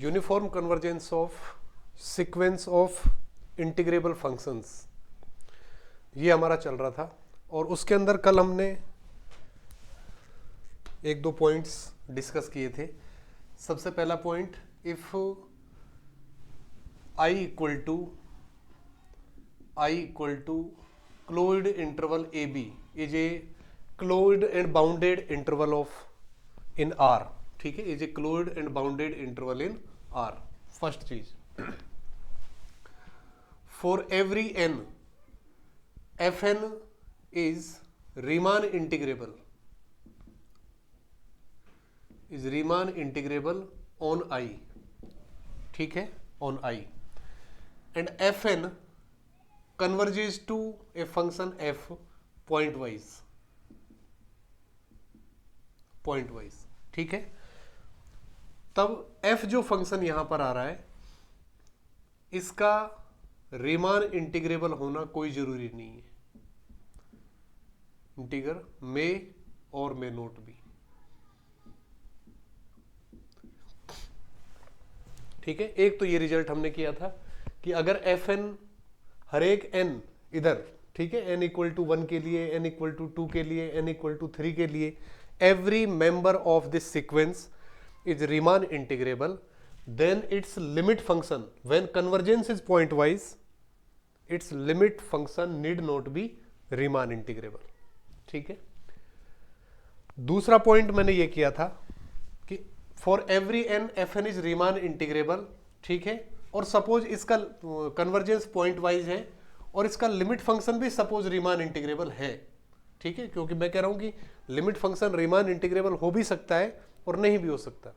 Uniform convergence of sequence of integrable functions, ये हमारा चल रहा था। और उसके अंदर कल हमने एक दो पॉइंट्स डिस्कस किए थे। सबसे पहला point, if i equal to closed interval a b is a closed and bounded interval of in R, ठीक है, is a closed and bounded interval in R. First चीज, for every n fn is Riemann integrable on I, ठीक है, on I, and fn converges to a function f point wise, ठीक है। तब f जो function यहां पर आ रहा है इसका रीमान इंटीग्रेबल होना कोई जरूरी नहीं है। इंटीग्रल मे और मे नोट बी, ठीक है। एक तो ये रिजल्ट हमने किया था कि अगर एफ एन हर एक एन इधर, ठीक है, एन इक्वल टू 1 के लिए, एन इक्वल टू 2 के लिए, एन इक्वल टू 3 के लिए, every member of this sequence is Riemann integrable, then its limit function when convergence is pointwise, its limit function need not be Riemann integrable, ठीक है। दूसरा point मैंने ये किया था कि for every n f n is Riemann integrable, ठीक है, और सपोज इसका कन्वर्जेंस पॉइंट वाइज है और इसका लिमिट फंक्शन भी सपोज रीमान इंटीग्रेबल है, ठीक है, क्योंकि मैं कह रहा हूं कि लिमिट फंक्शन रीमान इंटीग्रेबल हो भी सकता है और नहीं भी हो सकता।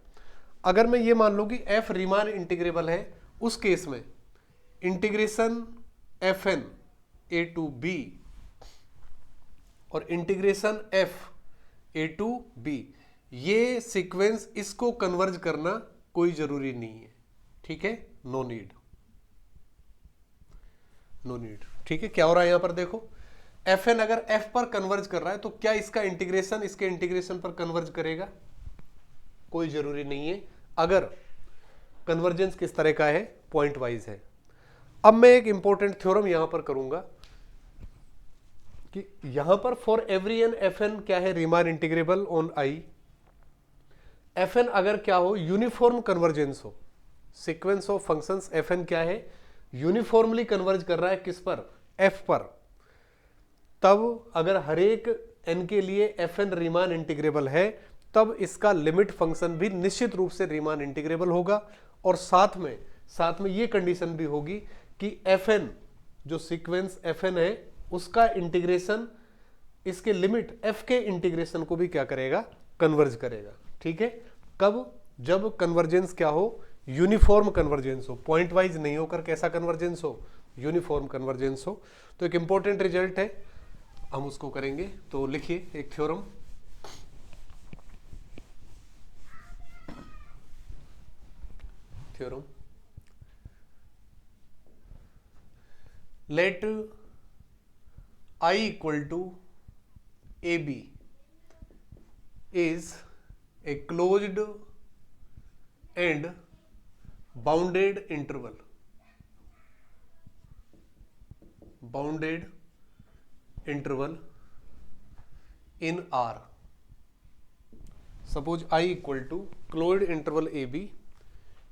अगर मैं ये मान लूं कि एफ रीमान इंटीग्रेबल है, उस केस में integration f n a to b और integration f a to b, ये सीक्वेंस इसको कन्वर्ज करना कोई जरूरी नहीं है, ठीक है, नो नीड, ठीक है। क्या हो रहा है यहां पर देखो, एफ एन अगर एफ पर कन्वर्ज कर रहा है तो क्या इसका इंटीग्रेशन इसके इंटीग्रेशन पर कन्वर्ज करेगा? कोई जरूरी नहीं है, अगर कन्वर्जेंस किस तरह का है, पॉइंट वाइज है। अब मैं एक इंपॉर्टेंट थ्योरम यहां पर करूंगा कि यहां पर for every n f n क्या है, Riemann integrable on I. F n अगर क्या हो, यूनिफॉर्म कन्वर्जेंस हो, sequence of functions f n क्या है, यूनिफॉर्मली कन्वर्ज कर रहा है किस पर, एफ पर, तब अगर हर एक एन के लिए एफ एन रीमान इंटीग्रेबल है तब इसका लिमिट फंक्शन भी निश्चित रूप से रीमान इंटीग्रेबल होगा। और साथ में ये कंडीशन भी होगी कि एफ एन जो सीक्वेंस एफ एन है उसका इंटीग्रेशन इसके लिमिट एफ के इंटीग्रेशन को भी क्या करेगा, कन्वर्ज करेगा, ठीक है। कब? जब कन्वर्जेंस क्या हो, यूनिफॉर्म कन्वर्जेंस हो, पॉइंट वाइज नहीं होकर कैसा कन्वर्जेंस हो, यूनिफॉर्म कन्वर्जेंस हो। तो एक इंपॉर्टेंट रिजल्ट है, हम उसको करेंगे। तो लिखिए एक theorem, let I equal to AB is a closed and bounded interval in R. Suppose I equal to closed interval AB,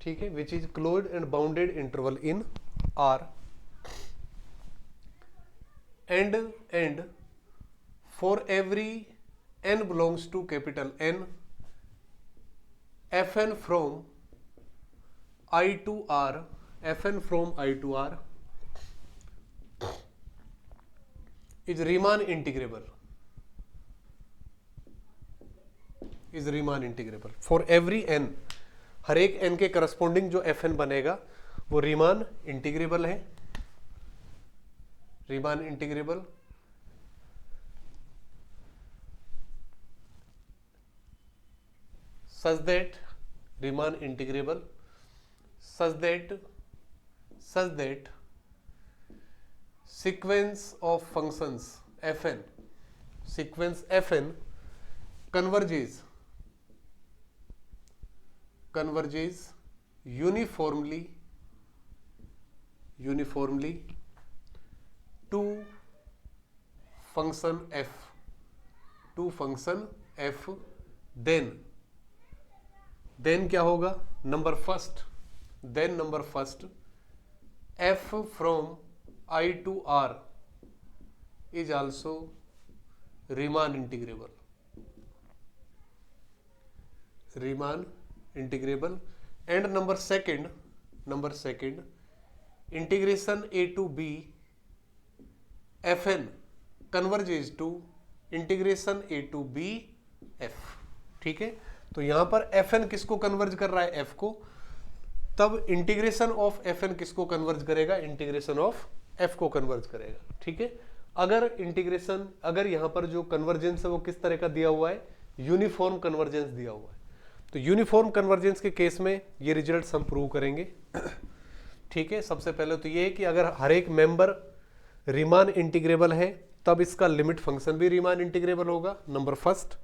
ठीक है, which is closed and bounded interval in R, and for every n belongs to capital N, fn from I to R, fn from I to R is Riemann integrable, for every n, हर एक n के corresponding जो fn बनेगा वो Riemann integrable है, Riemann integrable such that Riemann integrable such that sequence of functions fn, sequence fn converges uniformly to function f then क्या होगा, number first f from I to R is also Riemann integrable and number second integration A to B Fn converges to integration A to B F। ठीक है, तो यहां पर Fn किसको converge कर रहा है, F को, तब इंटीग्रेशन ऑफ Fn किसको कन्वर्ज करेगा, इंटीग्रेशन ऑफ F को कन्वर्ज करेगा। ठीक है, अगर यहां पर जो कन्वर्जेंस है वो किस तरह का दिया हुआ है, यूनिफॉर्म कन्वर्जेंस दिया हुआ है, तो यूनिफॉर्म कन्वर्जेंस के केस में ये रिजल्ट्स हम प्रूव करेंगे। ठीक है, सबसे पहले तो ये है कि अगर हर एक मेंबर रीमान इंटीग्रेबल है तब इसका लिमिट फंक्शन भी रीमान इंटीग्रेबल होगा, नंबर फर्स्ट।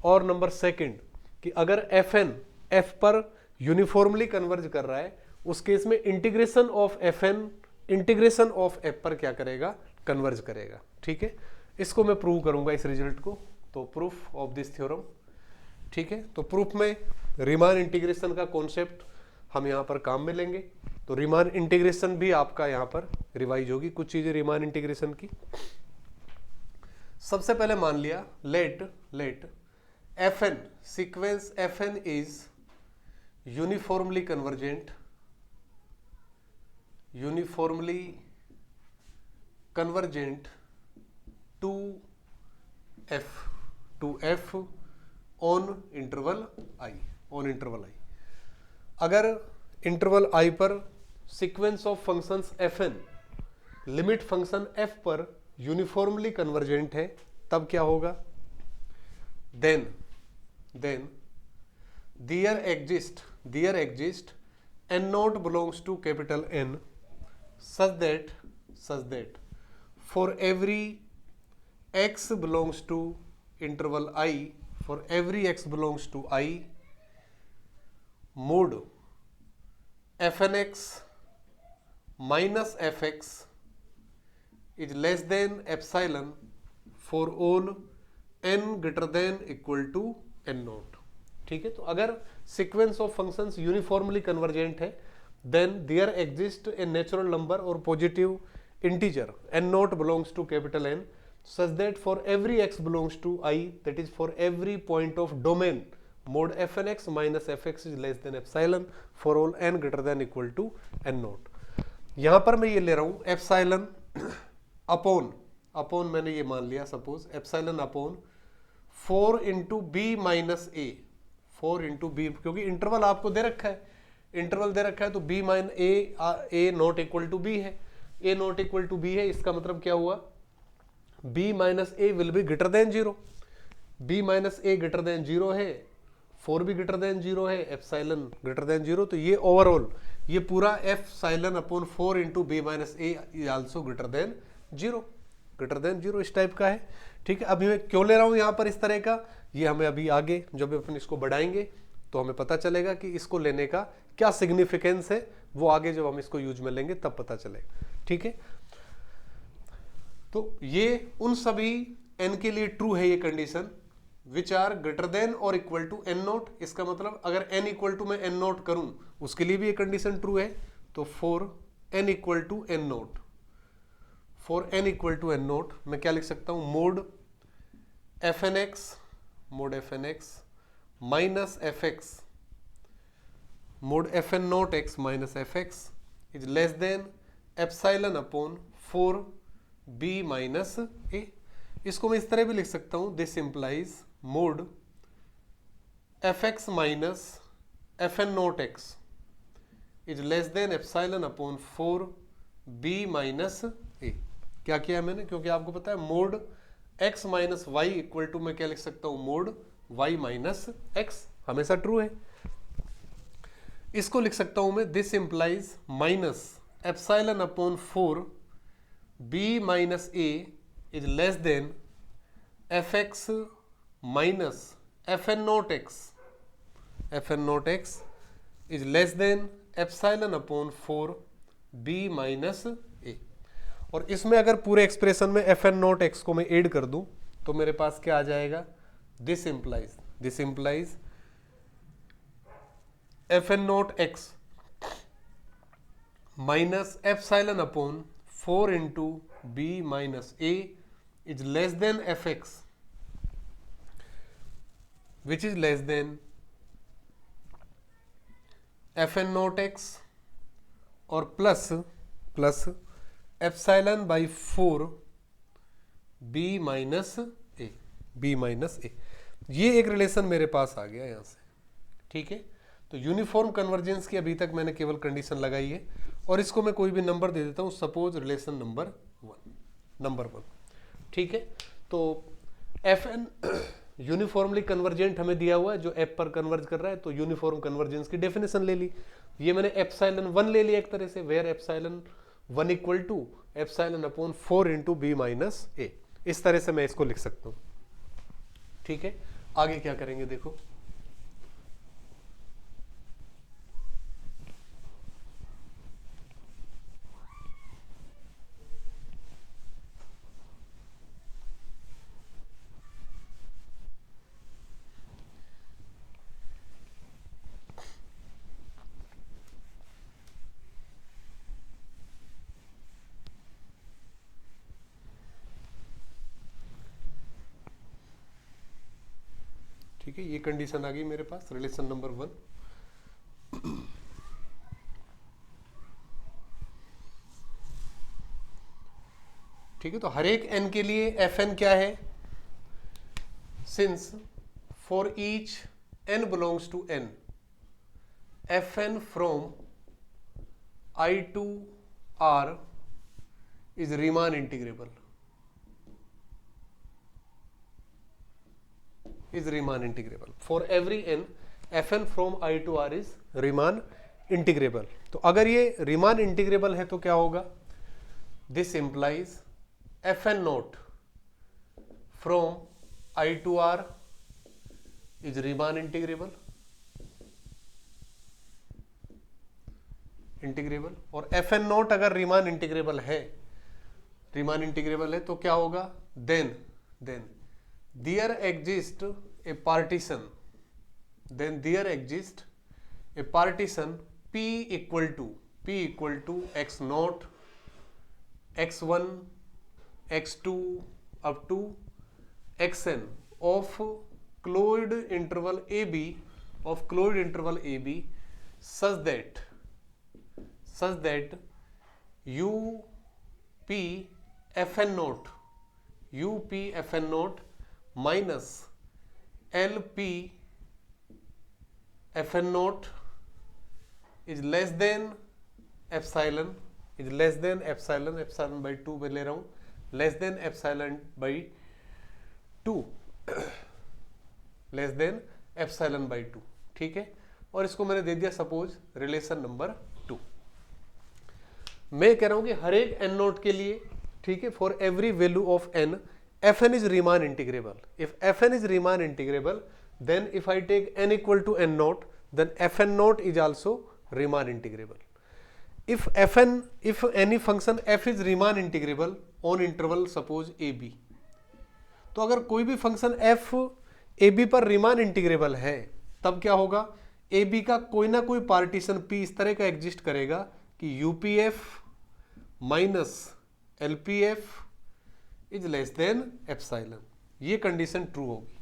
और नंबर सेकंड कि अगर Fn F पर यूनिफॉर्मली कन्वर्ज कर रहा है उस केस में integration of Fn integration of F पर क्या करेगा, कन्वर्ज करेगा। ठीक है, इसको मैं प्रूव करूंगा इस रिजल्ट को, तो प्रूफ ऑफ दिस थ्योरम। ठीक है, तो प्रूफ में रीमान इंटीग्रेशन का कॉन्सेप्ट हम यहां पर काम में लेंगे, तो रीमान इंटीग्रेशन भी आपका यहां पर रिवाइज होगी, कुछ चीजें रीमान इंटीग्रेशन की। सबसे पहले मान लिया let Fn sequence Fn is uniformly convergent to F on interval I। अगर इंटरवल I पर sequence of functions Fn limit function F पर यूनिफॉर्मली कन्वर्जेंट है तब क्या होगा, then there exist n naught belongs to capital N such that for every x belongs to interval I, for every x belongs to I, mod fnx minus fx is less than epsilon for all n greater than equal to n naught। ठीक है, तो अगर sequence of functions uniformly convergent है then there exist a natural number और positive integer n naught belongs to capital N such that for every x belongs to I, that is for every point of domain, mod fnx minus fx is less than epsilon for all n greater than equal to n naught। यहां पर मैं ये ले रहा हूं epsilon upon मैंने ये मान लिया suppose epsilon upon 4 into b minus a, 4 into b, क्योंकि इंटरवल आपको दे रखा है, तो b minus a not equal to b है, a not equal to b है, इसका मतलब क्या हुआ, b minus a will be greater than 0, b minus a greater than 0 है, 4 भी ग्रेटर देन 0 है, एप्सिलॉन ग्रेटर देन 0, तो ये ओवरऑल ये पूरा epsilon upon 4 into b minus a is also greater than 0 इस टाइप का है। ठीक है, अभी मैं क्यों ले रहा हूं यहां पर इस तरह का, ये हमें अभी आगे जब अपन इसको बढ़ाएंगे तो हमें पता चलेगा कि इसको लेने का क्या सिग्निफिकेंस है, वो आगे जब हम इसको यूज में लेंगे तब पता चलेगा। ठीक है, तो ये उन सभी n के लिए ट्रू है ये condition which are greater than और इक्वल टू n नॉट, इसका मतलब अगर n इक्वल टू मैं n नॉट करूं उसके लिए भी ये कंडीशन ट्रू है, तो for n equal to n naught मैं क्या लिख सकता हूं, mod fnx minus fx, mod fn naught x minus fx is less than epsilon upon 4 b minus a। इसको मैं इस तरह भी लिख सकता हूं, this implies mod fx minus fn naught x is less than epsilon upon 4 b minus a। क्या किया मैंने, क्योंकि आपको पता है mod x minus y equal to मैं क्या लिख सकता हूं, मोड y माइनस x हमेशा ट्रू है। इसको लिख सकता हूं मैं, this implies minus epsilon upon 4 b minus a is less than fx minus fn naught x is less than epsilon upon 4 b minus a. और इसमें अगर पूरे एक्सप्रेशन में एफ एन नॉट एक्स को मैं ऐड कर दूं तो मेरे पास क्या आ जाएगा, this implies f n naught x minus epsilon upon 4 into b minus a is less than f x which is less than f n naught x और plus epsilon by 4 b minus a. ये एक relation मेरे पास आ गया यहां से, ठीक है। तो यूनिफॉर्म कन्वर्जेंस की अभी तक मैंने केवल कंडीशन लगाई है और इसको मैं कोई भी नंबर दे देता हूं, सपोज रिलेशन नंबर 1, ठीक है। तो एफ एन यूनिफॉर्मली कन्वर्जेंट हमें दिया हुआ है जो एफ पर कन्वर्ज कर रहा है, तो यूनिफॉर्म कन्वर्जेंस की डेफिनेशन ले ली। ये मैंने एप्सिलॉन 1 ले लिया एक तरह से, where epsilon 1 equal to epsilon upon 4 into b minus a. इस तरह से मैं इसको लिख सकता हूं, ठीक है। आगे क्या करेंगे देखो, ठीक है। ये कंडीशन आ गई मेरे पास, रिलेशन नंबर 1। ठीक है, तो हर एक n के लिए एफ एन क्या है, since for each n belongs to n, f n from I to R is Riemann integrable, for every n fn from I to R is Riemann integrable। तो अगर ये Riemann integrable है तो क्या होगा, this implies fn naught from I to R is Riemann integrable, और fn naught अगर Riemann integrable है तो क्या होगा, then there exists a partition P equal to x naught, x1, x2 up to xn of closed interval AB such that UP fn naught minus LP fn naught is less than epsilon by 2 में ले रहा हूं, less than epsilon by 2 ठीक है। और इसको मैंने दे दिया सपोज रिलेशन नंबर 2। मैं कह रहा हूं कि हर एक n नोट के लिए, ठीक है, for every value of n fn is Riemann integrable. If fn is Riemann integrable, then if I take n equal to n naught, then fn naught is also Riemann integrable. If any function f is Riemann integrable on interval suppose ab, तो अगर कोई भी function f ab पर Riemann integrable है तब क्या होगा, ab का कोई ना कोई पार्टीशन p इस तरह का एग्जिस्ट करेगा कि UPF minus LPF is less than epsilon. ये कंडीशन ट्रू होगी,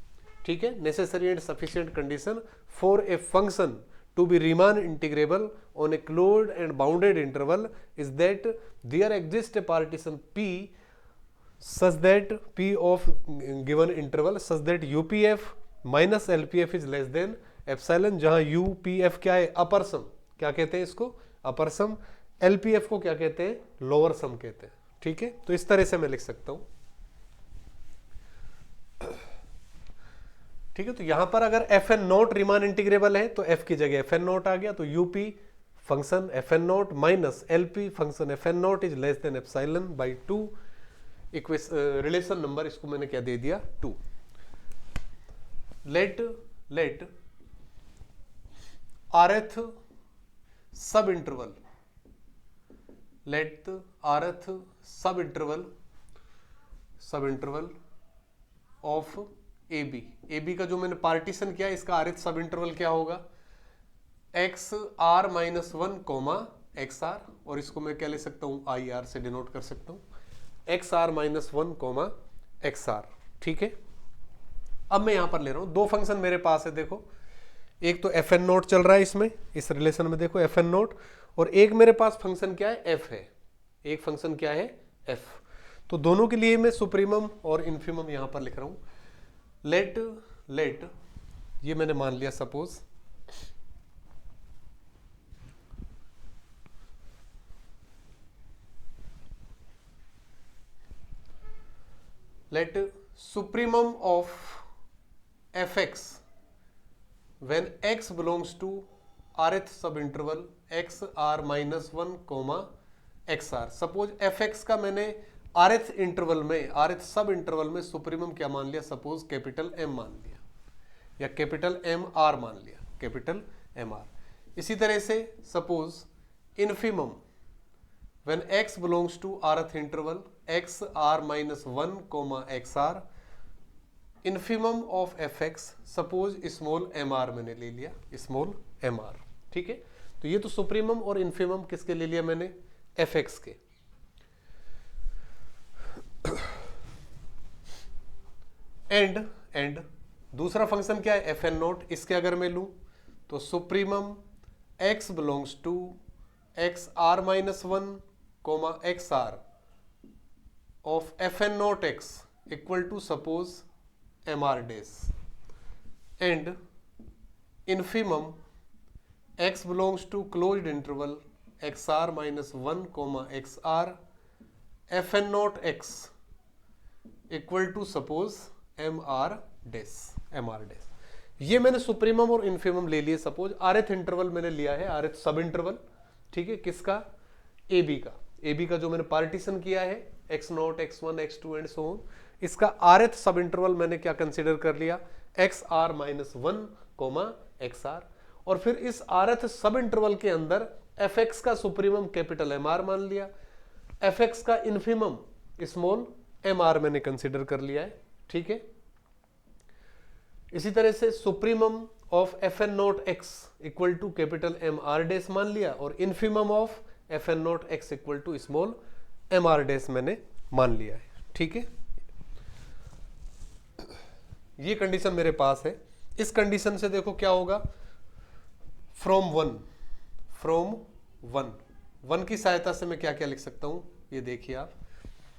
ठीक है। Necessary and sufficient condition for a function to be Riemann integrable on a closed and bounded interval is that there exists a partition P such that P of given interval such that UPF minus LPF is less than epsilon, जहां UPF क्या है, अपर सम, क्या कहते हैं इसको, अपर सम, LPF को क्या कहते हैं, लोअर सम कहते हैं, ठीक है। तो इस तरह से मैं लिख सकता हूं, ठीक है। तो यहां पर अगर fn नॉट Riemann इंटीग्रेबल है तो f की जगह fn नॉट आ गया, तो UP फंक्शन fn नॉट minus LP function fn naught is less than epsilon by 2। Relation number इसको मैंने क्या दे दिया, 2। Let rth sub interval, let rth sub interval of AB का जो मैंने पार्टीशन किया इसका rth सब इंटरवल क्या होगा, XR - 1 XR, और इसको मैं क्या ले सकता हूं, IR से डिनोट कर सकता हूं, XR - 1 XR। ठीक है, अब मैं यहां पर ले रहा हूं दो फंक्शन मेरे पास है, देखो एक तो fn नोट चल रहा है इसमें, इस रिलेशन में देखो fn नोट, और एक मेरे पास फंक्शन क्या है, f है, एक फंक्शन क्या है, f। तो दोनों के लिए मैं सुप्रीमम और इन्फीमम यहां पर लिख रहा हूं। लेट ये मैंने मान लिया, suppose let supremum of fx when x belongs to rth subinterval xr - 1 xr। Suppose fx का मैंने rth इंटरवल में, rth सब इंटरवल में सुप्रीमम क्या मान लिया, सपोज कैपिटल M मान लिया, या कैपिटल MR मान लिया, कैपिटल MR। इसी तरह से suppose infimum when x belongs to rth interval xr - 1 xr, infimum of fx suppose small mr मैंने ले लिया, स्मॉल mr। ठीक है, तो ये तो सुप्रीमम और इन्फीमम किसके ले लिया मैंने, fx के। एंड दूसरा फंक्शन क्या है, fn नोट, इसके अगर मैं लूं तो supremum x belongs to xr - 1 XR of fn naught x equal to suppose MR dash, and infimum x belongs to closed interval XR - 1 XR fn naught x equal to suppose MR dash। ये मैंने supremum और infimum ले लिए, suppose rth interval मैंने लिया है, rth sub interval, ठीक है, किसका, AB का जो मैंने पार्टीशन किया है x0 x1 x2 and so on, इसका rth सब इंटरवल मैंने क्या कंसीडर कर लिया, XR - 1 XR, और फिर इस rth सब इंटरवल के अंदर fx का सुप्रीमम कैपिटल MR मान लिया, fx का इन्फीमम स्मॉल MR मैंने कंसीडर कर लिया है। ठीक है, इसी तरह से supremum of fn naught x equal to capital MR dash मान लिया, और infimum of fn naught x equal to small MR dash मैंने मान लिया है। ठीक है, ये कंडीशन मेरे पास है। इस कंडीशन से देखो क्या होगा, फ्रॉम वन की सहायता से मैं क्या क्या लिख सकता हूं, ये देखिए आप,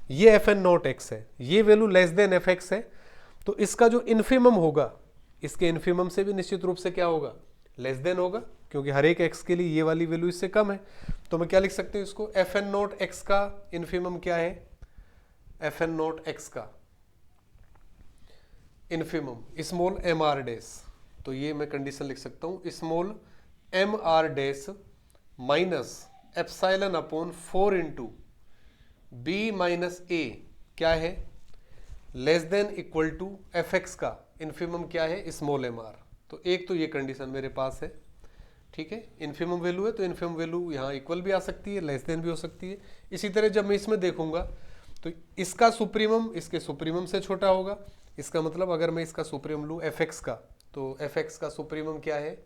ये fn नोट x है, ये वैल्यू लेस देन fx है, तो इसका जो इन्फीमम होगा, इसके इन्फीमम से भी निश्चित रूप से क्या होगा, लेस देन होगा, क्योंकि हर एक x के लिए ये वाली वैल्यू इससे कम है। तो मैं क्या लिख सकते हैं इसको, fn नोट x का इन्फीमम क्या है, fn नोट x का इन्फीमम स्मॉल MR डैश, तो ये मैं कंडीशन लिख सकता हूं, small MR dash minus epsilon upon 4 into B minus A क्या है, less than equal to fx का इन्फीमम क्या है, स्मॉल MR। तो एक तो ये कंडीशन मेरे पास है। ठीक है, इन्फीमम वैल्यू है तो इन्फीमम वैल्यू यहाँ इक्वल भी आ सकती है, लेस देन भी हो सकती है। इसी तरह जब मैं इसमें देखूंगा तो इसका सुप्रीमम इसके सुप्रीमम से छोटा होगा, इसका मतलब अगर मैं इसका सुप्रीमम लूँ fx का, तो fx का सुप्रीमम क्या है,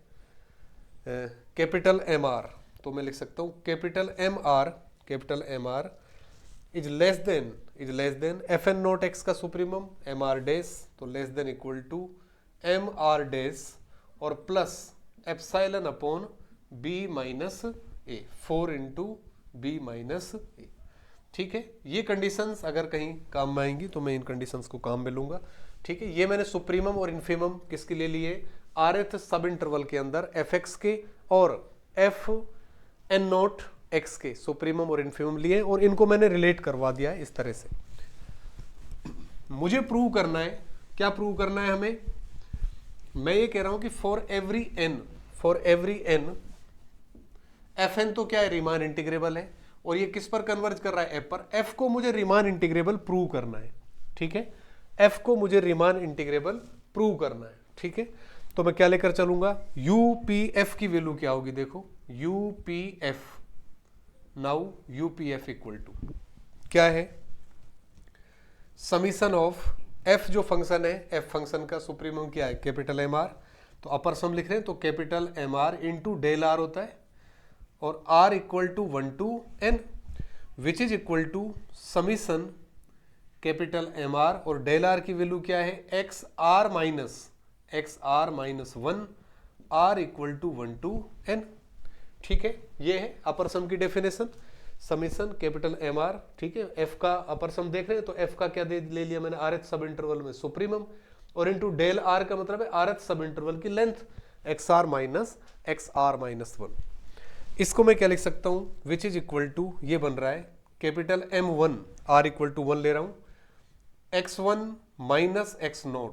कैपिटल MR, तो मैं लिख सकता हूँ capital MR is less than fn naught x का सुप्रीमम MR डैश, तो less than equal to MR dash और plus epsilon upon B minus A, 4 into B minus A। ठीक है, ये कंडीशंस अगर कहीं काम में आएंगी तो मैं इन कंडीशंस को काम में लूंगा। ठीक है, ये मैंने सुप्रीमम और इन्फीमम किसके लिए लिए, rth सब इंटरवल के अंदर fx के और fn नोट x के सुप्रीमम और इन्फीमम लिए, और इनको मैंने रिलेट करवा दिया है इस तरह से। मुझे प्रूव करना है, क्या प्रूव करना है हमें, मैं ये कह रहा हूं कि फॉर एवरी n fn तो क्या है, रीमान इंटीग्रेबल है, और ये किस पर कन्वर्ज कर रहा है, f पर। f को मुझे रीमान इंटीग्रेबल प्रूव करना है। ठीक है, f को मुझे रीमान इंटीग्रेबल प्रूव करना है। ठीक है, तो मैं क्या लेकर चलूंगा, UPF की वैल्यू क्या होगी, देखो UPF, now UPF equal to क्या है, समीशन ऑफ f जो फंक्शन है, f फंक्शन का सुप्रीमम क्या है, कैपिटल MR, तो अपर सम लिख रहे हैं तो capital MR into del R होता है, और R equal to 1 to n, which is equal to summation capital MR, और डेल R की वैल्यू क्या है, XR minus 1, R equal to 1 to n। ठीक है, ये है अपर सम की डेफिनेशन, समीशन कैपिटल MR। ठीक है, f का अपर सम देख रहे हैं तो f का क्या ले लिया मैंने, rth सब इंटरवल में सुप्रीमम, और इनटू डेल R का मतलब है rth सब इंटरवल की लेंथ, XR माइनस 1। इसको मैं क्या लिख सकता हूं, विच इज इक्वल टू, ये बन रहा है capital M1 R equal to 1 ले रहा हूं, x1 minus x0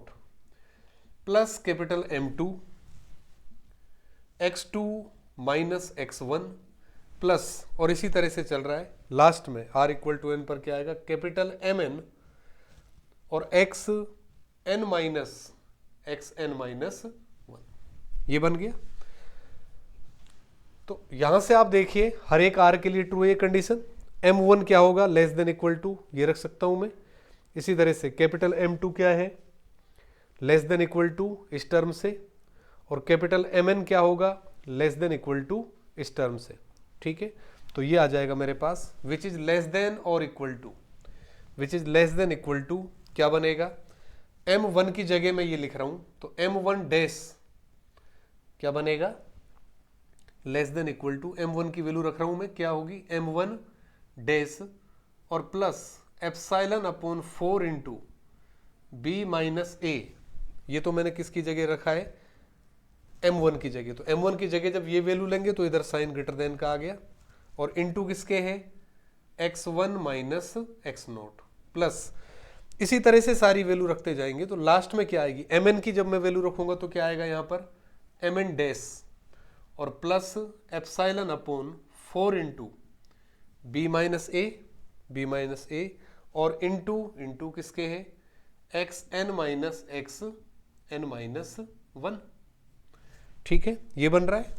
plus capital M2 x2 minus x1 plus, और इसी तरह से चल रहा है, लास्ट में R इक्वल टू n पर क्या आएगा, कैपिटल Mn और xn माइनस xn माइनस 1, ये बन गया। तो यहां से आप देखिए हर एक R के लिए ट्रू है ये कंडीशन, M1 क्या होगा, लेस देन इक्वल टू, ये रख सकता हूं मैं। इसी तरह से कैपिटल M2 क्या है, लेस देन इक्वल टू इस टर्म से, और कैपिटल Mn क्या होगा, लेस देन इक्वल टू इस टर्म से। ठीक है, तो ये आ जाएगा मेरे पास विच इज लेस देन और equal to, which is less than equal to क्या बनेगा, M1 की जगह मैं ये लिख रहा हूं तो M1 डैश क्या बनेगा, less than equal to, M1 की वैल्यू रख रहा हूं मैं, क्या होगी M1 डैश और plus epsilon upon 4 into B minus A, ये तो मैंने किसकी जगह रखा है, M1 की जगह, तो M1 की जगह जब ये वैल्यू लेंगे तो इधर साइन ग्रेटर देन का आ गया, और इनटू किसके है, x1 माइनस x0 प्लस, इसी तरह से सारी वैल्यू रखते जाएंगे तो लास्ट में क्या आएगी, Mn की जब मैं वैल्यू रखूंगा तो क्या आएगा यहाँ पर Mn डैश और plus epsilon upon 4 into B minus A और इंटू किसके है, xn माइनस xn माइनस 1। ठीक है, ये बन रहा है।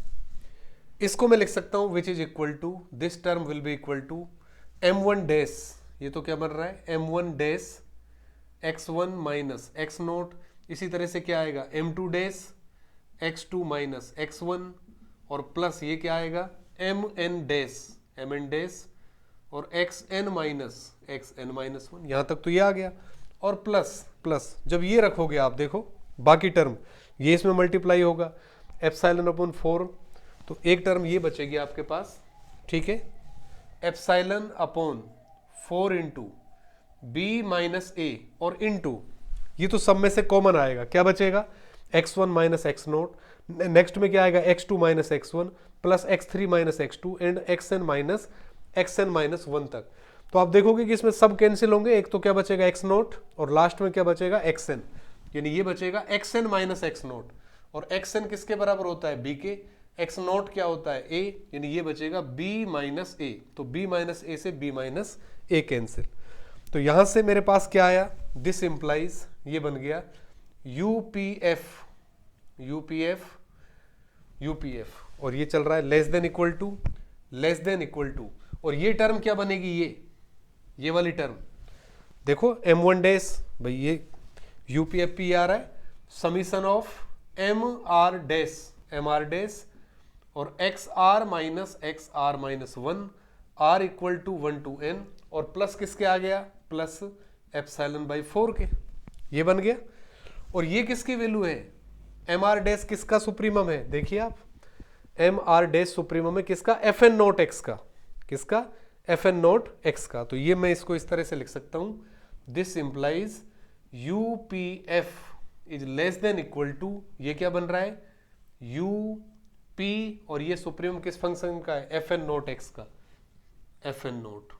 इसको मैं लिख सकता हूं which is equal to, this term will be equal to M1 dash, ये तो क्या बन रहा है M1 dash x1 minus x0, इसी तरह से क्या आएगा M2 dash x2 minus x1 और प्लस ये क्या आएगा Mn डैश और xn माइनस 1, यहां तक तो ये आ गया, और प्लस जब ये रखोगे आप देखो बाकी टर्म ये इसमें मल्टीप्लाई होगा, एप्सिलॉन अपॉन 4, तो एक टर्म ये बचेगी आपके पास। ठीक है, epsilon upon 4 into B minus A और इंटू, ये तो सब में से कॉमन आएगा, क्या बचेगा x1 माइनस x0, नेक्स्ट में क्या आएगा x2 minus x1 plus x3 minus x2 and xn minus 1 तक। तो आप देखोगे कि इसमें सब कैंसिल होंगे, एक तो क्या बचेगा x0 और लास्ट में क्या बचेगा xn, यानी ये बचेगा xn माइनस x0, और xn किसके बराबर होता है b के, x0 क्या होता है a, यानी ये बचेगा b माइनस a, तो b माइनस a से b माइनस a कैंसिल। तो यहां से मेरे पास क्या आया, दिस इंप्लाइज, ये बन गया UPF, और ये चल रहा है लेस देन इक्वल टू, और ये टर्म क्या बनेगी, ये वाली टर्म देखो M1 डैश, भाई ये UPF आ रहा है, समीशन ऑफ MR डैश और XR minus 1 R equal to 1 to n, और प्लस किसके आ गया, प्लस एप्सिलॉन बाई 4 के, ये बन गया। और ये किसकी वैल्यू है, MR डैश किसका सुप्रीमम है, देखिए आप MR डैश सुप्रीमम है किसका, FN नोट x का, किसका FN नोट x का। तो ये मैं इसको इस तरह से लिख सकता हूं, this implies UPF is less than equal to, ये क्या बन रहा है UP, और ये सुप्रीमम किस फंक्शन का है, FN नोट x का, FN note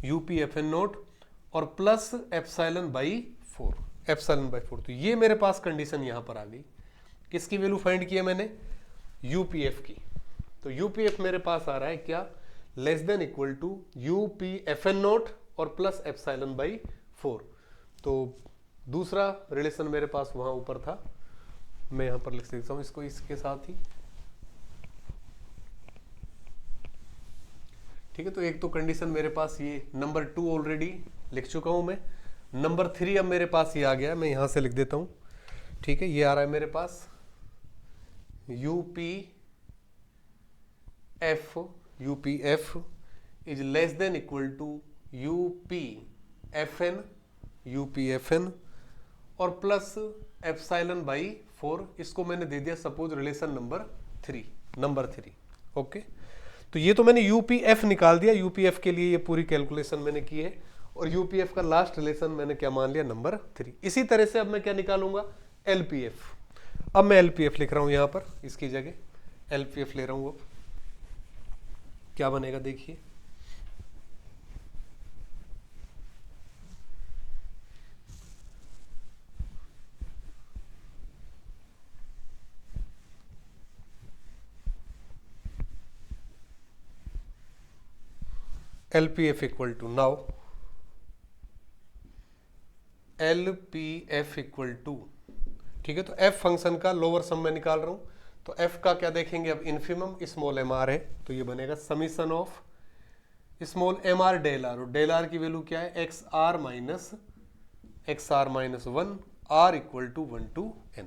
UP FN not और प्लस एप्सिलॉन बाई 4, तो ये मेरे पास कंडीशन यहां पर आ गई। किसकी वैल्यू फाइंड की है मैंने, UPF की। तो UPF मेरे पास आ रहा है क्या, less than equal to UP FN not और प्लस एप्सिलॉन बाई 4। तो दूसरा रिलेशन मेरे पास वहां ऊपर था, मैं यहां पर लिख सकता हूं इसको इसके साथ ही, ठीक है, तो एक तो कंडीशन मेरे पास ये नंबर 2 ऑलरेडी लिख चुका हूं मैं। नंबर 3 अब मेरे पास ये आ गया, मैं यहां से लिख देता हूं। ठीक है, ये आ रहा है मेरे पास UPF is less than equal to UPFN और प्लस एप्सिलॉन बाई 4। इसको मैंने दे दिया सपोज रिलेशन नंबर 3। ओके, तो ये तो मैंने UPF निकाल दिया। UPF के लिए ये पूरी कैलकुलेशन मैंने की है और UPF का लास्ट रिलेशन मैंने क्या मान लिया, नंबर 3। इसी तरह से अब मैं क्या निकालूंगा, LPF। अब मैं LPF लिख रहा हूं यहां पर, इसकी जगह LPF ले रहा हूं। अब क्या बनेगा देखिए, LPF equal to now LPF equal to, ठीक है, तो F फंक्शन का लोअर सम मैं निकाल रहा हूं। तो F का क्या देखेंगे अब, इन्फिमम स्मॉल mr है, तो ये बनेगा summation of small mr del R, और डेल आर की वैल्यू क्या है, XR minus 1 R equal to 1 to n।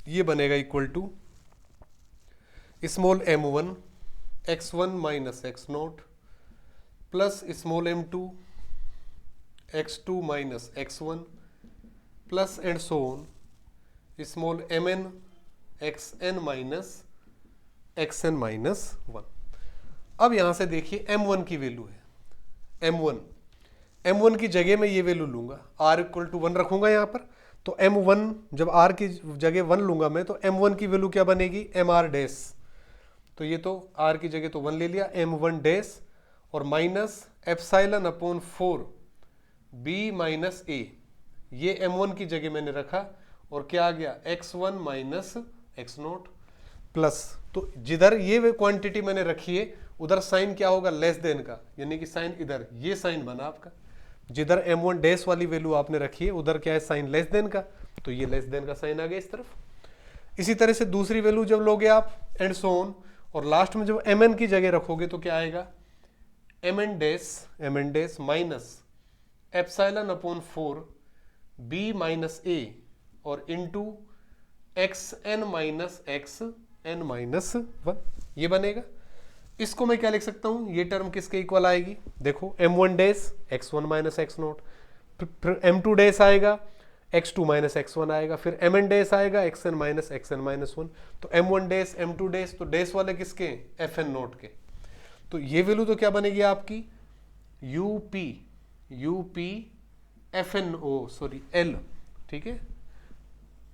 ये बनेगा equal to small m1 x1 minus x0 plus small m2 x2 minus x1 plus and so on small mn xn minus 1। अब यहां से देखिए m1 की वैल्यू है m1 की जगह में ये वैल्यू लूंगा, r इक्वल टू 1 रखूंगा यहां पर। तो m1 जब r की जगह 1 लूंगा मैं, तो m1 की वैल्यू क्या बनेगी, mr डैश। तो ये तो r की जगह तो 1 ले लिया, m1 डैश और minus epsilon upon 4 b minus a, ये m1 की जगह मैंने रखा और क्या आ गया, x1 माइनस x0 प्लस, तो जिधर ये क्वांटिटी मैंने रखी है उधर साइन क्या होगा, लेस देन का, यानी कि साइन इधर ये साइन बना आपका। जिधर m1 डैश वाली वैल्यू आपने रखी है उधर क्या है, साइन लेस देन का, तो ये लेस देन का साइन आ गया इस तरफ। इसी तरह से दूसरी वैल्यू जब लोगे आप एंड सो ऑन, और लास्ट में जब mn की जगह रखोगे तो क्या आएगा, mn dash minus epsilon upon 4 b minus a और इंटू xn माइनस 1, ये बनेगा। इसको मैं क्या लिख सकता हूं, ये टर्म किसके इक्वल आएगी, देखो m1 dash x1 minus x0, फिर m2 डैश आएगा x2 माइनस x1 आएगा, फिर mn डैश आएगा xn माइनस 1। तो m1 डैश m2 डैश, तो डैश वाले किसके, fn नोट के। तो ये वैल्यू तो क्या बनेगी आपकी, L, ठीक है,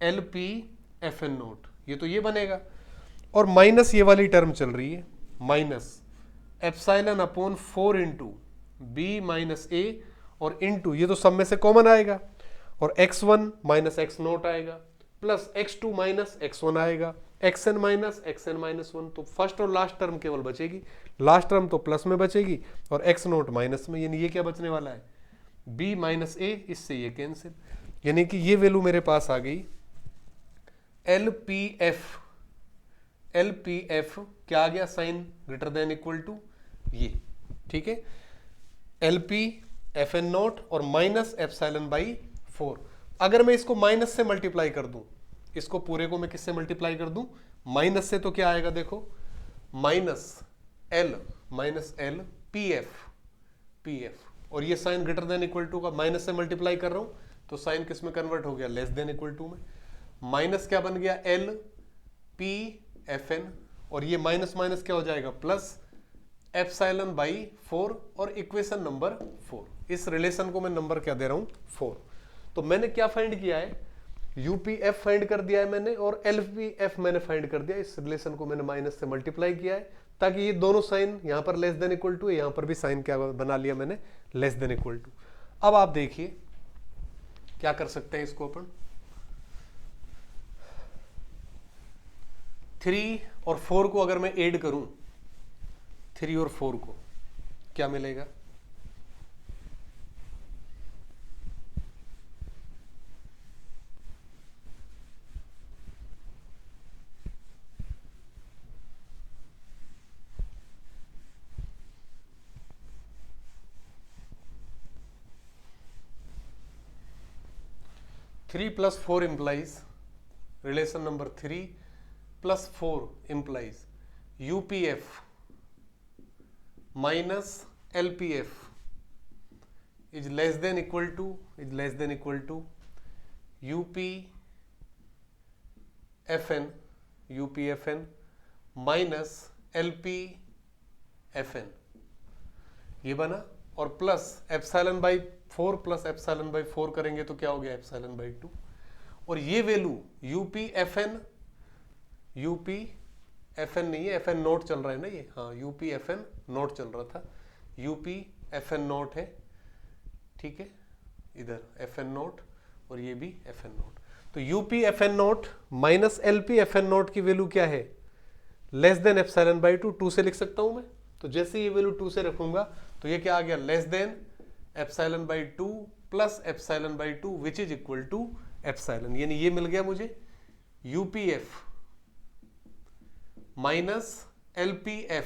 LPFN नोट, ये तो ये बनेगा। और माइनस ये वाली टर्म चल रही है, minus epsilon upon 4 into b minus a और इंटू ये तो सब में से कॉमन आएगा और x1 माइनस x0 आएगा प्लस x2 माइनस x1 आएगा, xn माइनस 1। तो फर्स्ट और लास्ट टर्म केवल बचेगी, लास्ट टर्म तो प्लस में बचेगी और x0 माइनस में, यानी ये क्या बचने वाला है, b माइनस ए, इससे ये कैंसिल, यानी कि ये वैल्यू मेरे पास आ गई LPF क्या आ गया, sign greater than equal to ये, ठीक है, LPFN नोट और माइनस एप्सिलॉन बाई 4। अगर मैं इसको माइनस से मल्टीप्लाई कर दूं, इसको पूरे को मैं किससे मल्टीप्लाई कर दूं, माइनस से, तो क्या आएगा देखो, माइनस L PF और ये sign greater than equal to का माइनस से मल्टीप्लाई कर रहा हूं तो साइन किस में कन्वर्ट हो गया, लेस देन इक्वल टू में। माइनस क्या बन गया, LPFN और ये माइनस माइनस क्या हो जाएगा, प्लस एप्सिलॉन बाई 4 और इक्वेशन नंबर 4। इस रिलेशन को मैं नंबर क्या दे रहा हूं, 4। तो मैंने क्या फाइंड किया है, UPF फाइंड कर दिया है मैंने और LPF मैंने फाइंड कर दिया। इस रिलेशन को मैंने माइनस से मल्टीप्लाई किया है ताकि ये दोनों साइन यहां पर लेस देन इक्वल टू है, यहां पर भी साइन क्या बना लिया मैंने, लेस देन इक्वल टू। अब आप देखिए क्या कर सकते हैं इसको अपन, 3 और 4 को अगर मैं ऐड करूं, 3 और 4 को क्या मिलेगा, 3 + 4 implies relation number 3 + 4 implies UPF minus LPF is less than equal to UPFN minus LPFN, ये बना। और plus epsilon by 4 plus epsilon by 4 करेंगे तो क्या हो गया, एप्सिलॉन बाई 2। और ये वैल्यू UPFN नहीं है, FN नोट चल रहा है ना ये, हाँ UPFN नोट चल रहा था, UPFN नोट है, ठीक है, इधर FN नोट और ये भी FN नोट। तो UPFN note minus LPFN note की वैल्यू क्या है, लेस देन एप्सिलॉन बाई 2, 2 से लिख सकता हूं मैं। तो जैसे ये वैल्यू 2 से रखूंगा तो ये क्या आ गया, less than epsilon by 2 plus epsilon by 2 which is equal to epsilon, यानी ये मिल गया मुझे UPF minus LPF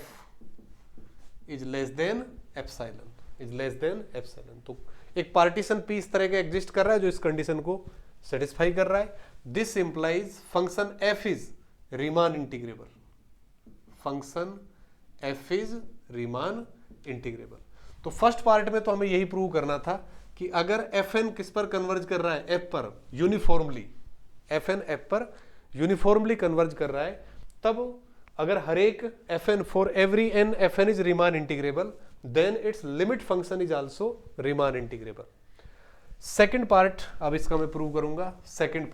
is less than epsilon. तो एक पार्टीशन P इस तरह का एग्जिस्ट कर रहा है जो इस कंडीशन को सेटिस्फाई कर रहा है। This implies function f is Riemann integrable, function f is Riemann integrable. तो फर्स्ट पार्ट में तो हमें यही प्रूव करना था कि अगर fn किस पर कन्वर्ज कर रहा है, f पर यूनिफॉर्मली, fn f पर यूनिफॉर्मली कन्वर्ज कर रहा है, तब अगर हर एक fn for every n fn is Riemann integrable, then its limit function is also Riemann integrable. Second part अब इसका मैं प्रूव करूंगा। सेकंड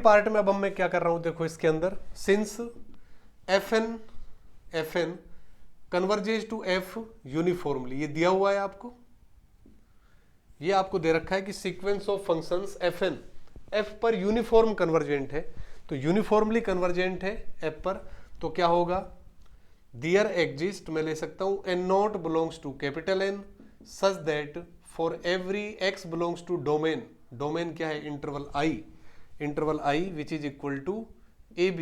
पार्ट में अब मैं क्या कर रहा हूं, देखो इसके अंदर since fn converges to f uniformly, ये दिया हुआ है आपको, ये आपको दे रखा है कि sequence of functions fn f पर यूनिफॉर्म कन्वर्जेंट है, तो यूनिफॉर्मली कन्वर्जेंट है f पर, तो क्या होगा, देयर एग्जिस्ट, मैं ले सकता हूं n naught belongs to capital N such that for every x belongs to domain, domain क्या है, interval i which is equal to ab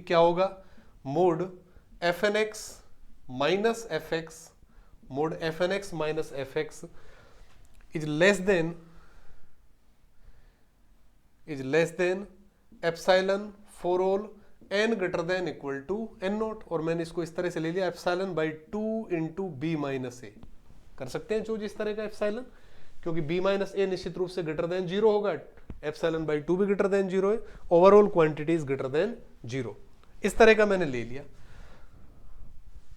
क्या होगा, mode fnx minus fx is less than epsilon for all n greater than equal to n naught. और मैंने इसको इस तरह से ले लिया epsilon by 2 into b minus a, कर सकते हैं चूज इस तरह का एप्सिलॉन, क्योंकि b माइनस ए निश्चित रूप से ग्रेटर देन 0 होगा, एप्सिलॉन बाई 2 भी ग्रेटर देन 0 है, overall quantity is greater than 0, इस तरह का मैंने ले लिया।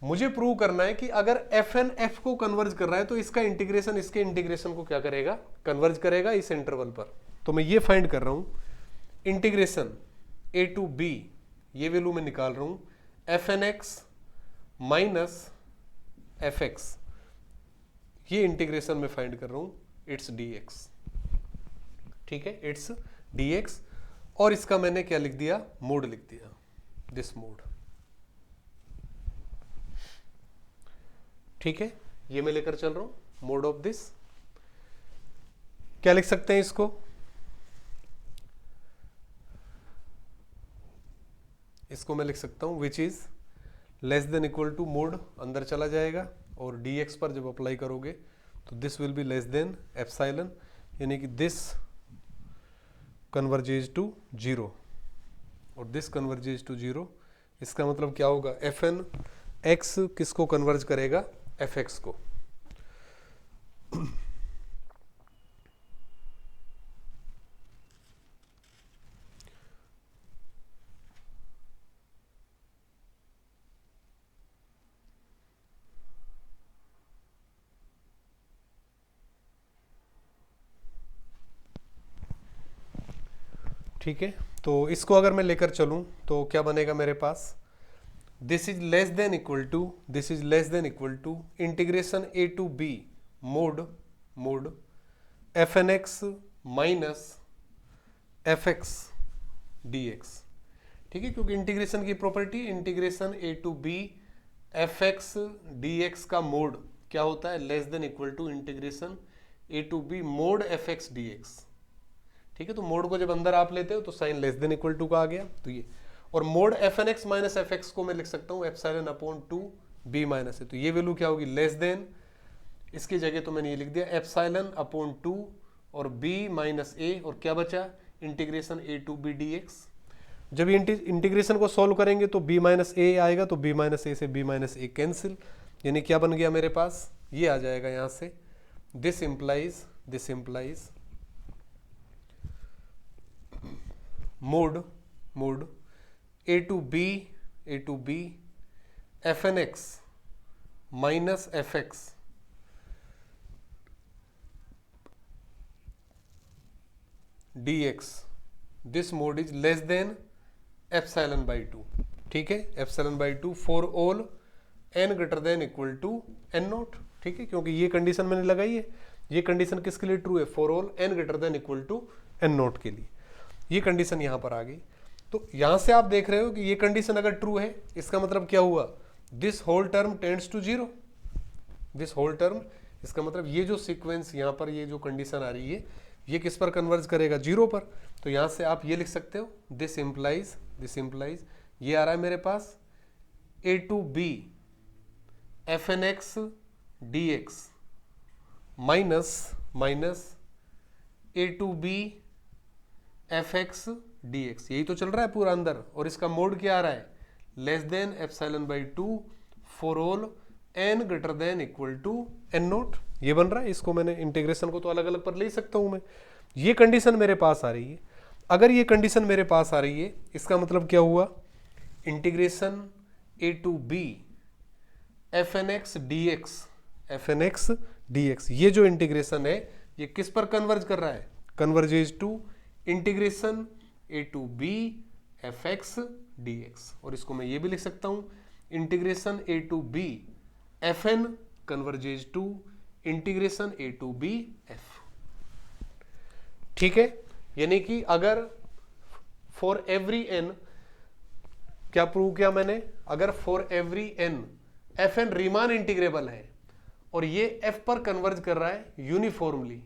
मुझे प्रूव करना है कि अगर fn f को कन्वर्ज कर रहा है तो इसका इंटीग्रेशन इसके इंटीग्रेशन को क्या करेगा, कन्वर्ज करेगा इस इंटरवल पर। तो मैं ये फाइंड कर रहा हूं, इंटीग्रेशन a टू b, ये वैल्यू मैं निकाल रहा हूं, fnx माइनस fx, ये इंटीग्रेशन में फाइंड कर रहा हूं, इट्स dx, ठीक है, इट्स dx, और इसका मैंने क्या लिख दिया, मोड लिख दिया, दिस मोड, ठीक है, ये मैं लेकर चल रहा हूं, मोड ऑफ दिस। क्या लिख सकते हैं इसको मैं लिख सकता हूं which is less than equal to, mod अंदर चला जाएगा और dx पर जब अप्लाई करोगे तो this will be less than epsilon, यानी कि दिस कन्वर्जेज टू 0 और दिस कन्वर्जेज टू 0। इसका मतलब क्या होगा, fn x किसको कन्वर्ज करेगा, fx को। ठीक है, तो इसको अगर मैं लेकर चलूं तो क्या बनेगा मेरे पास, this is less than equal to integration a to b mode fnx minus fx dx, ठीक है, क्योंकि इंटीग्रेशन की property, integration a to b fx dx का मोड क्या होता है, less than equal to integration a to b mode fx dx, ठीक है। तो मोड को जब अंदर आप लेते हो तो sign less than equal to का आ गया, तो ये, और मोड fnx माइनस fx को मैं लिख सकता हूं एप्सिलॉन अपॉन 2 b माइनस है, तो ये वैल्यू क्या होगी, लेस देन इसकी जगह तो मैंने ये लिख दिया एप्सिलॉन अपॉन 2 और b माइनस a, और क्या बचा integration a to b dx। जब ये इंटीग्रेशन को सॉल्व करेंगे तो b माइनस a आएगा, तो b माइनस a से b माइनस a कैंसिल, यानी क्या बन गया मेरे पास, ये आ जाएगा यहां से this implies mod a to b fnx minus fx dx, this mod is less than epsilon by 2। ठीक है, epsilon by 2 for all n greater than equal to n not. ठीक है, क्योंकि ये कंडीशन मैंने लगाई है, ये कंडीशन किसके लिए ट्रू है, for all n greater than equal to n not के लिए। ये कंडीशन यहां पर आ गई। तो यहां से आप देख रहे हो कि ये कंडीशन अगर ट्रू है, इसका मतलब क्या हुआ, this whole term tends to 0। This whole term, इसका मतलब ये जो सीक्वेंस यहां पर ये जो कंडीशन आ रही है, ये किस पर कन्वर्ज करेगा, 0 पर। तो यहां से आप ये लिख सकते हो दिस इंप्लाइज ये आ रहा है मेरे पास a to b fnx dx minus a to b fx dx, यही तो चल रहा है पूरा अंदर। और इसका मोड क्या आ रहा है, less than epsilon by 2 for all n greater than equal to n not, ये बन रहा है। इसको मैंने इंटीग्रेशन को तो अलग अलग पर ले सकता हूं मैं। ये कंडीशन मेरे पास आ रही है। अगर ये कंडीशन मेरे पास आ रही है, इसका मतलब क्या हुआ, integration a to b fnx dx, ये जो इंटीग्रेशन है ये किस पर कन्वर्ज कर रहा है, converges to integration a to b fx dx। और इसको मैं ये भी लिख सकता हूं integration a to b fn converges to integration a to b f। ठीक है, यानी कि अगर फॉर एवरी n, क्या प्रूव किया मैंने, अगर for every n fn Riemann integrable है और ये f पर कन्वर्ज कर रहा है यूनिफॉर्मली,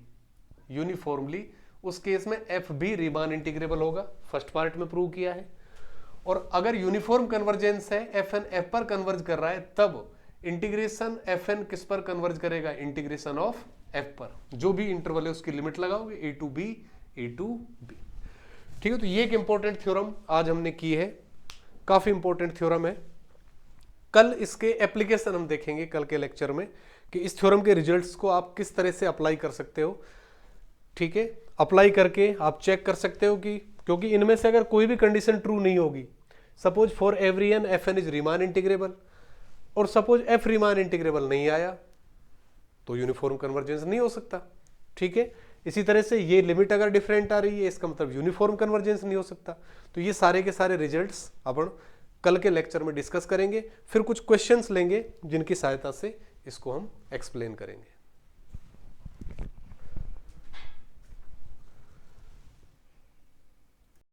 उस केस में f भी रीमान इंटीग्रेबल होगा, फर्स्ट पार्ट में प्रूव किया है। और अगर यूनिफॉर्म कन्वर्जेंस है, fn f पर कन्वर्ज कर रहा है, तब इंटीग्रेशन fn किस पर कन्वर्ज करेगा, इंटीग्रेशन ऑफ f पर। जो भी इंटरवल है उसकी लिमिट लगाओगे a टू b। ठीक है, तो ये एक इंपॉर्टेंट थ्योरम आज हमने की है, काफी इंपॉर्टेंट थ्योरम है। कल इसके एप्लीकेशन हम देखेंगे कल के लेक्चर में, कि इस थ्योरम के रिजल्ट्स को आप किस तरह से अप्लाई कर सकते हो। ठीक है, अप्लाई करके आप चेक कर सकते हो कि, क्योंकि इनमें से अगर कोई भी कंडीशन ट्रू नहीं होगी, suppose for every n fn is Riemann integrable, और सपोज f रीमान इंटीग्रेबल नहीं आया, तो यूनिफॉर्म कन्वर्जेंस नहीं हो सकता। ठीक है, इसी तरह से ये लिमिट अगर डिफरेंट आ रही है, इसका मतलब यूनिफॉर्म कन्वर्जेंस नहीं हो सकता। तो ये सारे के सारे रिजल्ट्स अपन कल के लेक्चर में डिस्कस करेंगे, फिर कुछ क्वेश्चंस लेंगे जिनकी सहायता से इसको हम एक्सप्लेन करेंगे।